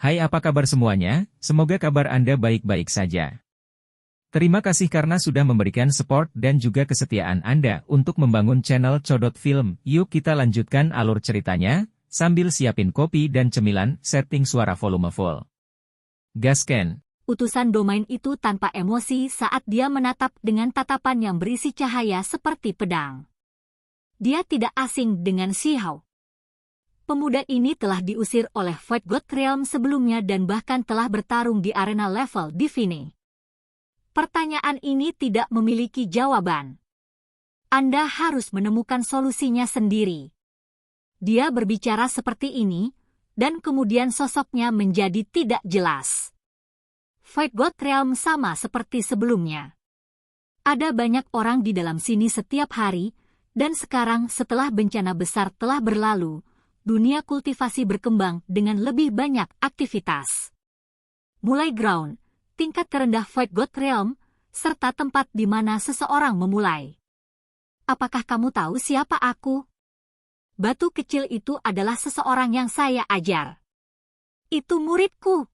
Hai, apa kabar semuanya? Semoga kabar Anda baik-baik saja. Terima kasih karena sudah memberikan support dan juga kesetiaan Anda untuk membangun channel Codot Film. Yuk kita lanjutkan alur ceritanya, sambil siapin kopi dan cemilan, setting suara volume full. Gasken. Utusan domain itu tanpa emosi saat dia menatap dengan tatapan yang berisi cahaya seperti pedang. Dia tidak asing dengan Shihao. Pemuda ini telah diusir oleh Void God Realm sebelumnya dan bahkan telah bertarung di arena level Divine. Pertanyaan ini tidak memiliki jawaban. Anda harus menemukan solusinya sendiri. Dia berbicara seperti ini, dan kemudian sosoknya menjadi tidak jelas. Void God Realm sama seperti sebelumnya. Ada banyak orang di dalam sini setiap hari, dan sekarang setelah bencana besar telah berlalu, dunia kultivasi berkembang dengan lebih banyak aktivitas. Mulai ground, tingkat terendah Void God Realm, serta tempat di mana seseorang memulai. Apakah kamu tahu siapa aku? Batu kecil itu adalah seseorang yang saya ajar. Itu muridku.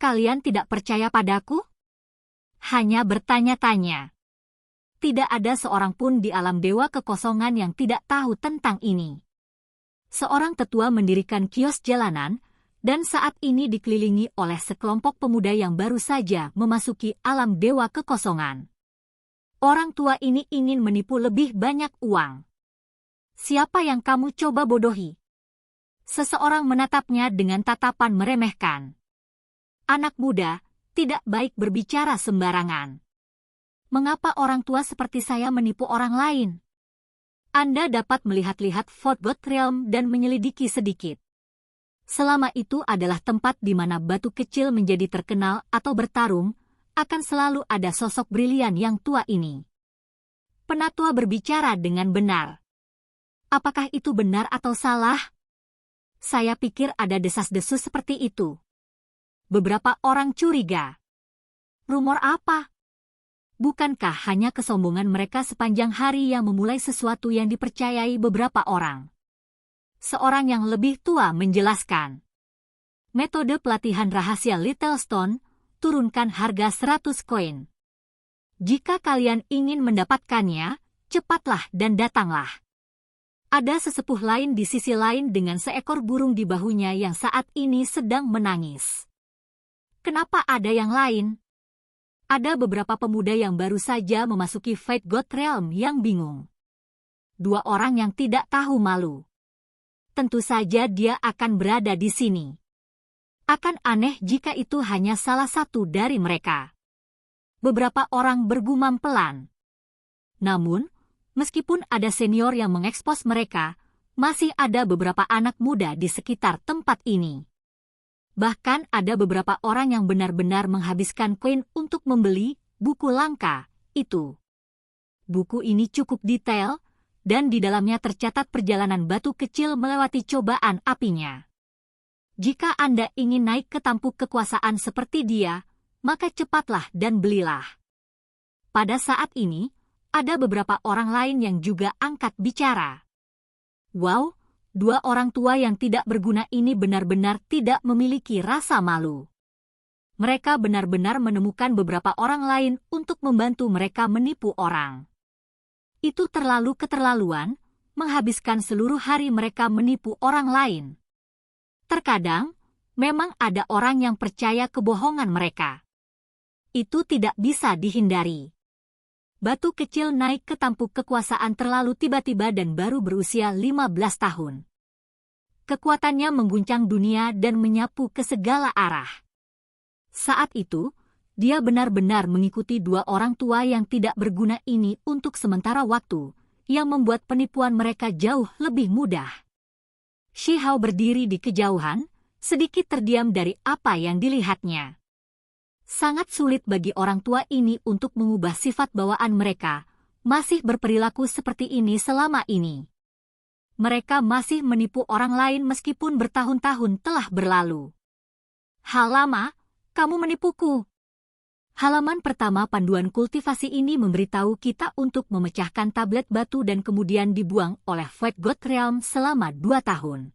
Kalian tidak percaya padaku? Hanya bertanya-tanya. Tidak ada seorang pun di alam dewa kekosongan yang tidak tahu tentang ini. Seorang tetua mendirikan kios jalanan, dan saat ini dikelilingi oleh sekelompok pemuda yang baru saja memasuki alam dewa kekosongan. Orang tua ini ingin menipu lebih banyak uang. Siapa yang kamu coba bodohi? Seseorang menatapnya dengan tatapan meremehkan. Anak muda, tidak baik berbicara sembarangan. Mengapa orang tua seperti saya menipu orang lain? Anda dapat melihat-lihat Void God Realm dan menyelidiki sedikit. Selama itu adalah tempat di mana batu kecil menjadi terkenal atau bertarung, akan selalu ada sosok brilian yang tua ini. Penatua berbicara dengan benar. Apakah itu benar atau salah? Saya pikir ada desas-desus seperti itu. Beberapa orang curiga. Rumor apa? Bukankah hanya kesombongan mereka sepanjang hari yang memulai sesuatu yang dipercayai beberapa orang? Seorang yang lebih tua menjelaskan. Metode pelatihan rahasia Little Stone, turunkan harga 100 koin. Jika kalian ingin mendapatkannya, cepatlah dan datanglah. Ada sesepuh lain di sisi lain dengan seekor burung di bahunya yang saat ini sedang menangis. Kenapa ada yang lain? Ada beberapa pemuda yang baru saja memasuki Void God Realm yang bingung. Dua orang yang tidak tahu malu. Tentu saja dia akan berada di sini. Akan aneh jika itu hanya salah satu dari mereka. Beberapa orang bergumam pelan. Namun, meskipun ada senior yang mengekspos mereka, masih ada beberapa anak muda di sekitar tempat ini. Bahkan ada beberapa orang yang benar-benar menghabiskan koin untuk membeli buku langka itu. Buku ini cukup detail, dan di dalamnya tercatat perjalanan batu kecil melewati cobaan apinya. Jika Anda ingin naik ke tampuk kekuasaan seperti dia, maka cepatlah dan belilah. Pada saat ini, ada beberapa orang lain yang juga angkat bicara. Wow! Dua orang tua yang tidak berguna ini benar-benar tidak memiliki rasa malu. Mereka benar-benar menemukan beberapa orang lain untuk membantu mereka menipu orang. Itu terlalu keterlaluan, menghabiskan seluruh hari mereka menipu orang lain. Terkadang, memang ada orang yang percaya kebohongan mereka. Itu tidak bisa dihindari. Batu kecil naik ke tampuk kekuasaan terlalu tiba-tiba dan baru berusia 15 tahun. Kekuatannya mengguncang dunia dan menyapu ke segala arah. Saat itu, dia benar-benar mengikuti dua orang tua yang tidak berguna ini untuk sementara waktu, yang membuat penipuan mereka jauh lebih mudah. Shihao berdiri di kejauhan, sedikit terdiam dari apa yang dilihatnya. Sangat sulit bagi orang tua ini untuk mengubah sifat bawaan mereka, masih berperilaku seperti ini selama ini. Mereka masih menipu orang lain meskipun bertahun-tahun telah berlalu. Hal lama, kamu menipuku. Halaman pertama panduan kultivasi ini memberitahu kita untuk memecahkan tablet batu dan kemudian dibuang oleh Void God Realm selama 2 tahun.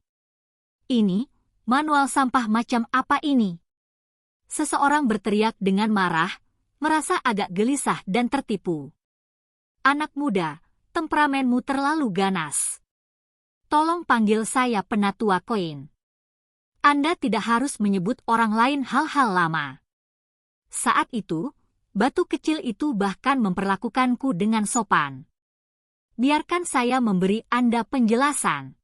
Ini, Manual sampah macam apa ini? Seseorang berteriak dengan marah, merasa agak gelisah dan tertipu. Anak muda, temperamenmu terlalu ganas. Tolong panggil saya Penatua Koin. Anda tidak harus menyebut orang lain hal-hal lama. Saat itu, batu kecil itu bahkan memperlakukanku dengan sopan. Biarkan saya memberi Anda penjelasan.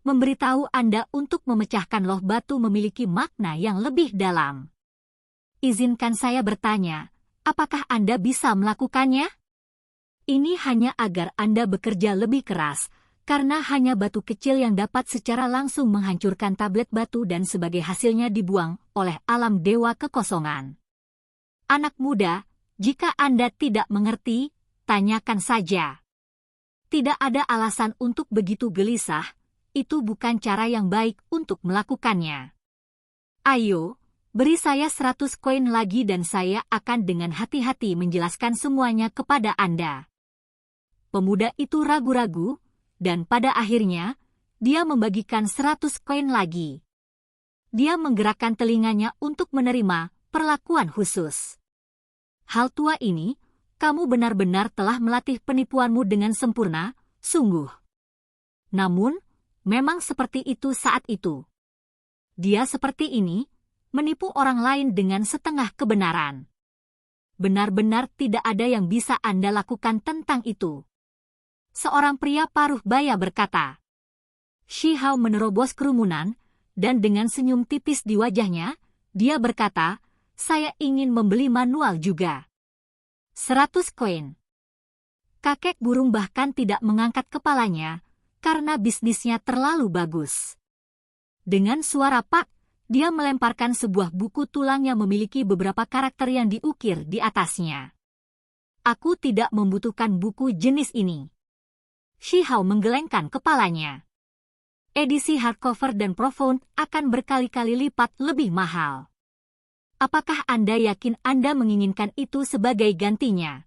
Memberitahu Anda untuk memecahkan loh batu memiliki makna yang lebih dalam. Izinkan saya bertanya, apakah Anda bisa melakukannya? Ini hanya agar Anda bekerja lebih keras, karena hanya batu kecil yang dapat secara langsung menghancurkan tablet batu dan sebagai hasilnya dibuang oleh alam dewa kekosongan. Anak muda, jika Anda tidak mengerti, tanyakan saja. Tidak ada alasan untuk begitu gelisah, itu bukan cara yang baik untuk melakukannya. Ayo, beri saya 100 koin lagi dan saya akan dengan hati-hati menjelaskan semuanya kepada Anda. Pemuda itu ragu-ragu, dan pada akhirnya, dia membagikan 100 koin lagi. Dia menggerakkan telinganya untuk menerima perlakuan khusus. Hal tua ini, kamu benar-benar telah melatih penipuanmu dengan sempurna, sungguh. Namun, memang seperti itu saat itu. Dia seperti ini, menipu orang lain dengan setengah kebenaran. Benar-benar tidak ada yang bisa Anda lakukan tentang itu. Seorang pria paruh baya berkata. Shi Hao menerobos kerumunan, dan dengan senyum tipis di wajahnya, dia berkata, saya ingin membeli manual juga. 100 koin. Kakek burung bahkan tidak mengangkat kepalanya, karena bisnisnya terlalu bagus. Dengan suara pak, dia melemparkan sebuah buku tulang yang memiliki beberapa karakter yang diukir di atasnya. Aku tidak membutuhkan buku jenis ini. Shi Hao menggelengkan kepalanya. Edisi hardcover dan profound akan berkali-kali lipat lebih mahal. Apakah Anda yakin Anda menginginkan itu sebagai gantinya?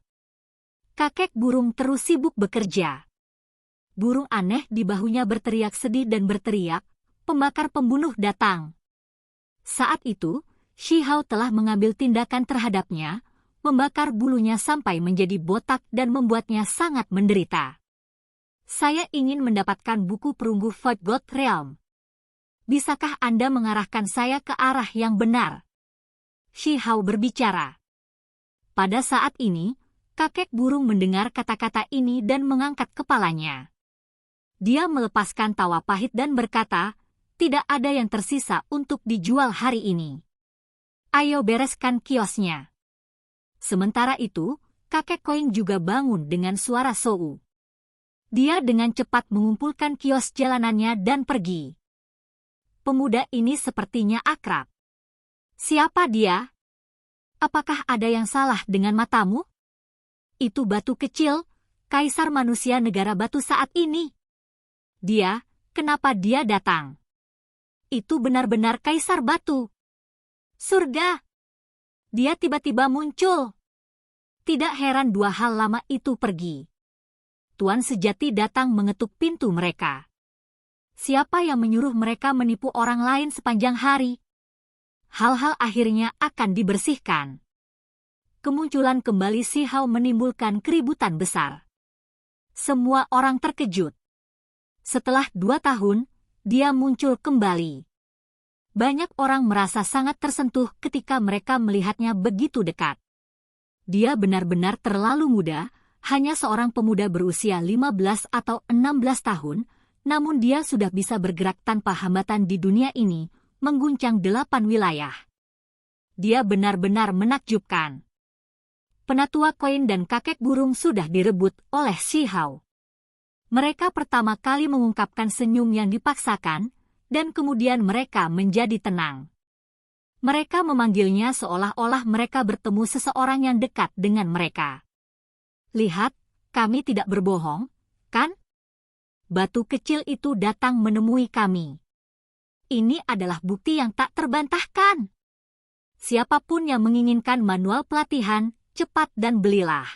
Kakek burung terus sibuk bekerja. Burung aneh di bahunya berteriak sedih dan berteriak, pembakar pembunuh datang. Saat itu, Shi Hao telah mengambil tindakan terhadapnya, membakar bulunya sampai menjadi botak dan membuatnya sangat menderita. Saya ingin mendapatkan buku perunggu Void God Realm. Bisakah Anda mengarahkan saya ke arah yang benar? Shi Hao berbicara. Pada saat ini, kakek burung mendengar kata-kata ini dan mengangkat kepalanya. Dia melepaskan tawa pahit dan berkata, tidak ada yang tersisa untuk dijual hari ini. Ayo bereskan kiosnya. Sementara itu, kakek koin juga bangun dengan suara sou. Dia dengan cepat mengumpulkan kios jalanannya dan pergi. Pemuda ini sepertinya akrab. Siapa dia? Apakah ada yang salah dengan matamu? Itu batu kecil, kaisar manusia negara batu saat ini. Dia, kenapa dia datang? Itu benar-benar kaisar batu. Surga! Dia tiba-tiba muncul. Tidak heran dua hal lama itu pergi. Tuan sejati datang mengetuk pintu mereka. Siapa yang menyuruh mereka menipu orang lain sepanjang hari? Hal-hal akhirnya akan dibersihkan. Kemunculan kembali Shi Hao menimbulkan keributan besar. Semua orang terkejut. Setelah 2 tahun, dia muncul kembali. Banyak orang merasa sangat tersentuh ketika mereka melihatnya begitu dekat. Dia benar-benar terlalu muda, hanya seorang pemuda berusia 15 atau 16 tahun, namun dia sudah bisa bergerak tanpa hambatan di dunia ini, mengguncang 8 wilayah. Dia benar-benar menakjubkan. Penatua koin dan kakek burung sudah direbut oleh Shi Hao. Mereka pertama kali mengungkapkan senyum yang dipaksakan, dan kemudian mereka menjadi tenang. Mereka memanggilnya seolah-olah mereka bertemu seseorang yang dekat dengan mereka. Lihat, kami tidak berbohong, kan? Batu kecil itu datang menemui kami. Ini adalah bukti yang tak terbantahkan. Siapapun yang menginginkan manual pelatihan, cepat dan belilah.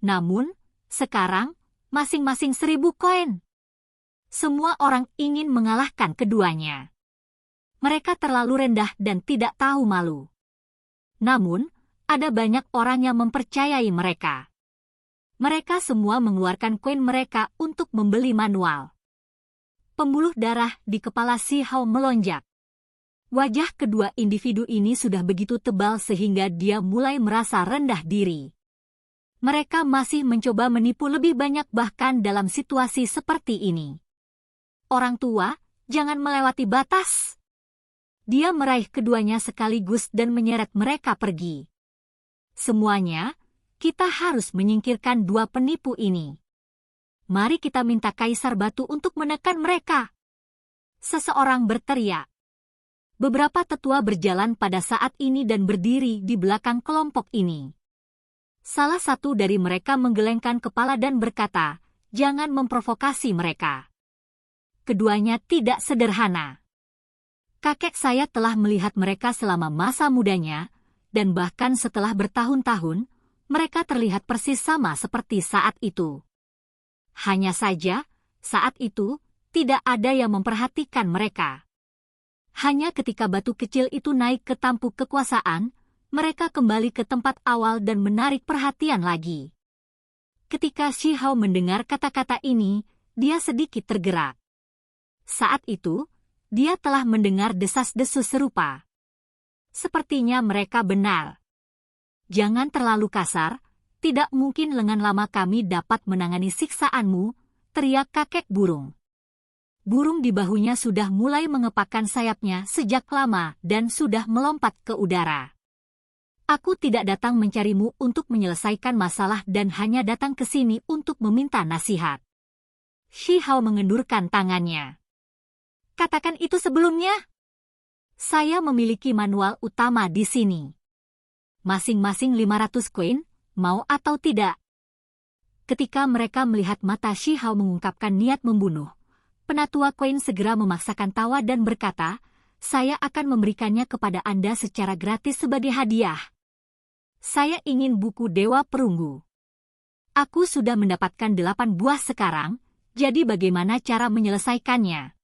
Namun, sekarang, masing-masing 1000 koin. Semua orang ingin mengalahkan keduanya. Mereka terlalu rendah dan tidak tahu malu. Namun, ada banyak orang yang mempercayai mereka. Mereka semua mengeluarkan koin mereka untuk membeli manual. Pembuluh darah di kepala Si Hao melonjak. Wajah kedua individu ini sudah begitu tebal sehingga dia mulai merasa rendah diri. Mereka masih mencoba menipu lebih banyak bahkan dalam situasi seperti ini. Orang tua, jangan melewati batas. Dia meraih keduanya sekaligus dan menyeret mereka pergi. Semuanya, kita harus menyingkirkan dua penipu ini. Mari kita minta Kaisar Batu untuk menekan mereka. Seseorang berteriak. Beberapa tetua berjalan pada saat ini dan berdiri di belakang kelompok ini. Salah satu dari mereka menggelengkan kepala dan berkata, "Jangan memprovokasi mereka." Keduanya tidak sederhana. Kakek saya telah melihat mereka selama masa mudanya, dan bahkan setelah bertahun-tahun, mereka terlihat persis sama seperti saat itu. Hanya saja, saat itu, tidak ada yang memperhatikan mereka. Hanya ketika batu kecil itu naik ke tampuk kekuasaan, mereka kembali ke tempat awal dan menarik perhatian lagi. Ketika Si Hao mendengar kata-kata ini, dia sedikit tergerak. Saat itu, dia telah mendengar desas-desus serupa. Sepertinya mereka benar. Jangan terlalu kasar, tidak mungkin lengan lama kami dapat menangani siksaanmu, teriak kakek burung. Burung di bahunya sudah mulai mengepakkan sayapnya sejak lama dan sudah melompat ke udara. Aku tidak datang mencarimu untuk menyelesaikan masalah dan hanya datang ke sini untuk meminta nasihat. Si Hao mengendurkan tangannya. Katakan itu sebelumnya. Saya memiliki manual utama di sini. Masing-masing 500 koin, mau atau tidak? Ketika mereka melihat mata Si Hao mengungkapkan niat membunuh, Penatua koin segera memaksakan tawa dan berkata, "Saya akan memberikannya kepada Anda secara gratis sebagai hadiah. Saya ingin buku Dewa Perunggu. Aku sudah mendapatkan 8 buah sekarang, jadi bagaimana cara menyelesaikannya?"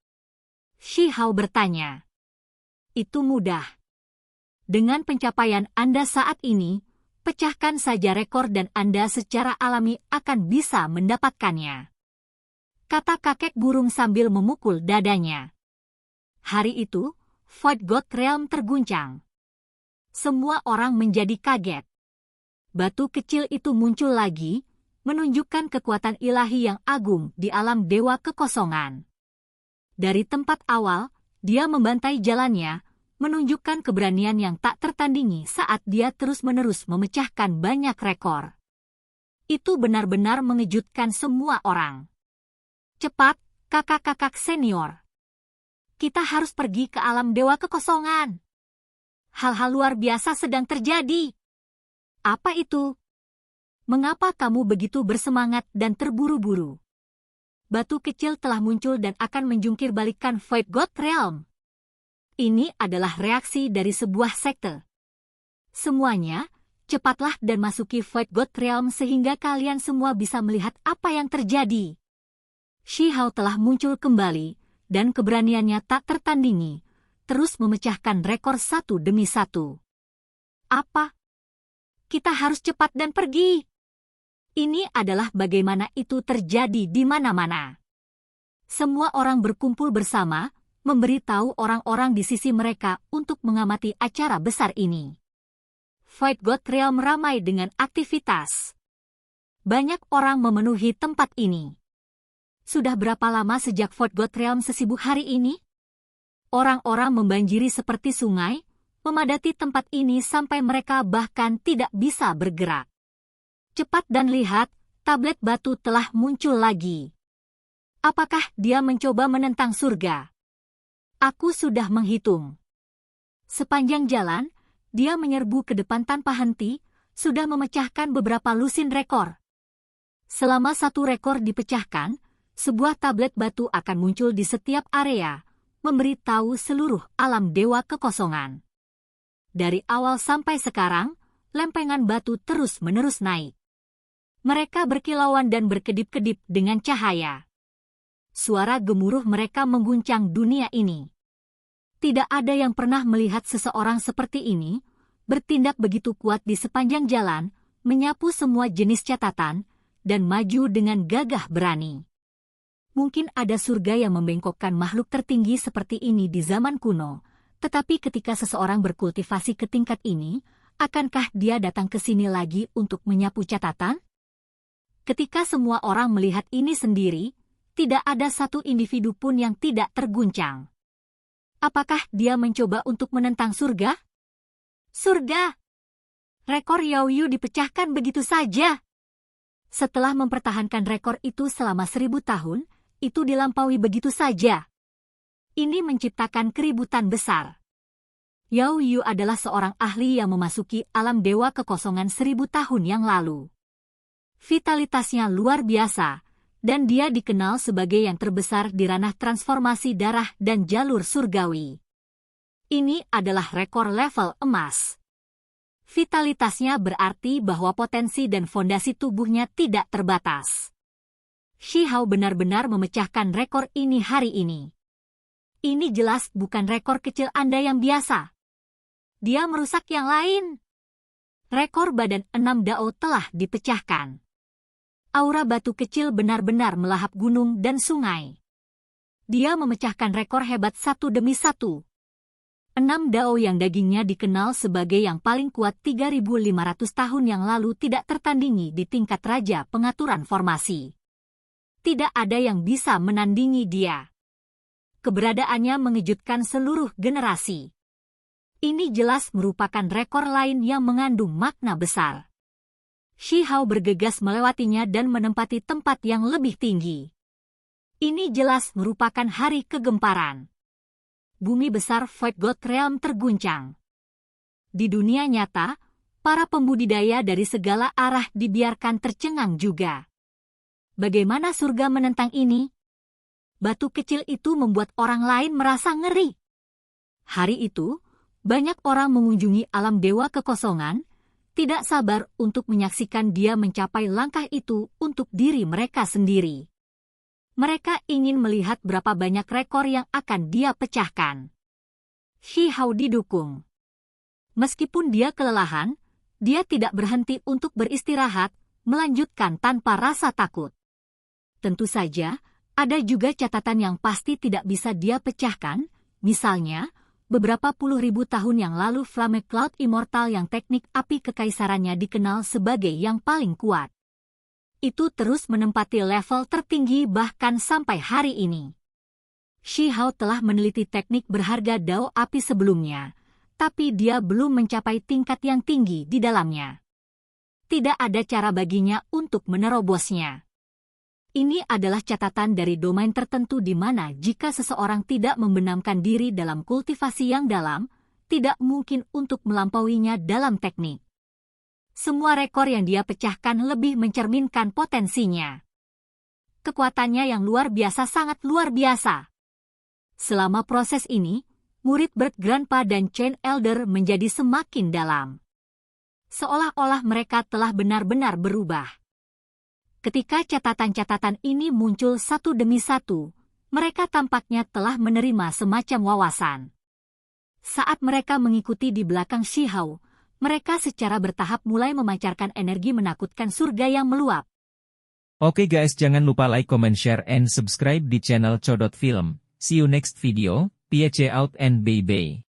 Si Hao bertanya. Itu mudah. Dengan pencapaian Anda saat ini, pecahkan saja rekor dan Anda secara alami akan bisa mendapatkannya. Kata kakek burung sambil memukul dadanya. Hari itu, Void God Realm terguncang. Semua orang menjadi kaget. Batu kecil itu muncul lagi, menunjukkan kekuatan ilahi yang agung di alam dewa kekosongan. Dari tempat awal, dia membantai jalannya, menunjukkan keberanian yang tak tertandingi saat dia terus-menerus memecahkan banyak rekor. Itu benar-benar mengejutkan semua orang. Cepat, kakak-kakak senior. Kita harus pergi ke alam dewa kekosongan. Hal-hal luar biasa sedang terjadi. Apa itu? Mengapa kamu begitu bersemangat dan terburu-buru? Batu kecil telah muncul dan akan menjungkir balikkan Void God Realm. Ini adalah reaksi dari sebuah sekte. Semuanya, cepatlah dan masuki Void God Realm sehingga kalian semua bisa melihat apa yang terjadi. Si Hao telah muncul kembali, dan keberaniannya tak tertandingi, terus memecahkan rekor satu demi satu. Apa? Kita harus cepat dan pergi. Ini adalah bagaimana itu terjadi di mana-mana. Semua orang berkumpul bersama, memberitahu orang-orang di sisi mereka untuk mengamati acara besar ini. Void God Realm ramai dengan aktivitas. Banyak orang memenuhi tempat ini. Sudah berapa lama sejak Void God Realm sesibuk hari ini? Orang-orang membanjiri seperti sungai, memadati tempat ini sampai mereka bahkan tidak bisa bergerak. Cepat dan lihat, tablet batu telah muncul lagi. Apakah dia mencoba menentang surga? Aku sudah menghitung. Sepanjang jalan, dia menyerbu ke depan tanpa henti, sudah memecahkan beberapa lusin rekor. Selama satu rekor dipecahkan, sebuah tablet batu akan muncul di setiap area, memberitahu seluruh alam dewa kekosongan. Dari awal sampai sekarang, lempengan batu terus-menerus naik. Mereka berkilauan dan berkedip-kedip dengan cahaya. Suara gemuruh mereka mengguncang dunia ini. Tidak ada yang pernah melihat seseorang seperti ini, bertindak begitu kuat di sepanjang jalan, menyapu semua jenis catatan, dan maju dengan gagah berani. Mungkin ada surga yang membengkokkan makhluk tertinggi seperti ini di zaman kuno, tetapi ketika seseorang berkultivasi ke tingkat ini, akankah dia datang ke sini lagi untuk menyapu catatan? Ketika semua orang melihat ini sendiri, tidak ada satu individu pun yang tidak terguncang. Apakah dia mencoba untuk menentang surga? Surga! Rekor Yao Yu dipecahkan begitu saja. Setelah mempertahankan rekor itu selama 1000 tahun, itu dilampaui begitu saja. Ini menciptakan keributan besar. Yao Yu adalah seorang ahli yang memasuki alam dewa kekosongan 1000 tahun yang lalu. Vitalitasnya luar biasa, dan dia dikenal sebagai yang terbesar di ranah transformasi darah dan jalur surgawi. Ini adalah rekor level emas. Vitalitasnya berarti bahwa potensi dan fondasi tubuhnya tidak terbatas. Shi Hao benar-benar memecahkan rekor ini hari ini. Ini jelas bukan rekor kecil Anda yang biasa. Dia merusak yang lain. Rekor badan 6 Dao telah dipecahkan. Aura batu kecil benar-benar melahap gunung dan sungai. Dia memecahkan rekor hebat satu demi satu. 6 Dao yang dagingnya dikenal sebagai yang paling kuat 3.500 tahun yang lalu tidak tertandingi di tingkat raja pengaturan formasi. Tidak ada yang bisa menandingi dia. Keberadaannya mengejutkan seluruh generasi. Ini jelas merupakan rekor lain yang mengandung makna besar. Shi Hao bergegas melewatinya dan menempati tempat yang lebih tinggi. Ini jelas merupakan hari kegemparan. Bumi besar Void God Realm terguncang. Di dunia nyata, para pembudidaya dari segala arah dibiarkan tercengang juga. Bagaimana surga menentang ini? Batu kecil itu membuat orang lain merasa ngeri. Hari itu, banyak orang mengunjungi alam dewa kekosongan, tidak sabar untuk menyaksikan dia mencapai langkah itu untuk diri mereka sendiri. Mereka ingin melihat berapa banyak rekor yang akan dia pecahkan. Shi Hao didukung. Meskipun dia kelelahan, dia tidak berhenti untuk beristirahat, melanjutkan tanpa rasa takut. Tentu saja, ada juga catatan yang pasti tidak bisa dia pecahkan, misalnya, beberapa puluh ribu tahun yang lalu Flame Cloud Immortal yang teknik api kekaisarannya dikenal sebagai yang paling kuat. Itu terus menempati level tertinggi bahkan sampai hari ini. Shi Hao telah meneliti teknik berharga Dao api sebelumnya, tapi dia belum mencapai tingkat yang tinggi di dalamnya. Tidak ada cara baginya untuk menerobosnya. Ini adalah catatan dari domain tertentu di mana jika seseorang tidak membenamkan diri dalam kultivasi yang dalam, tidak mungkin untuk melampauinya dalam teknik. Semua rekor yang dia pecahkan lebih mencerminkan potensinya. Kekuatannya yang luar biasa sangat luar biasa. Selama proses ini, murid Bird Grandpa dan Chain Elder menjadi semakin dalam. Seolah-olah mereka telah benar-benar berubah. Ketika catatan-catatan ini muncul satu demi satu, mereka tampaknya telah menerima semacam wawasan. Saat mereka mengikuti di belakang Shi Hao, mereka secara bertahap mulai memancarkan energi menakutkan surga yang meluap. Oke guys, jangan lupa like, comment, share, and subscribe di channel Codot Film. See you next video, peace out and bye-bye.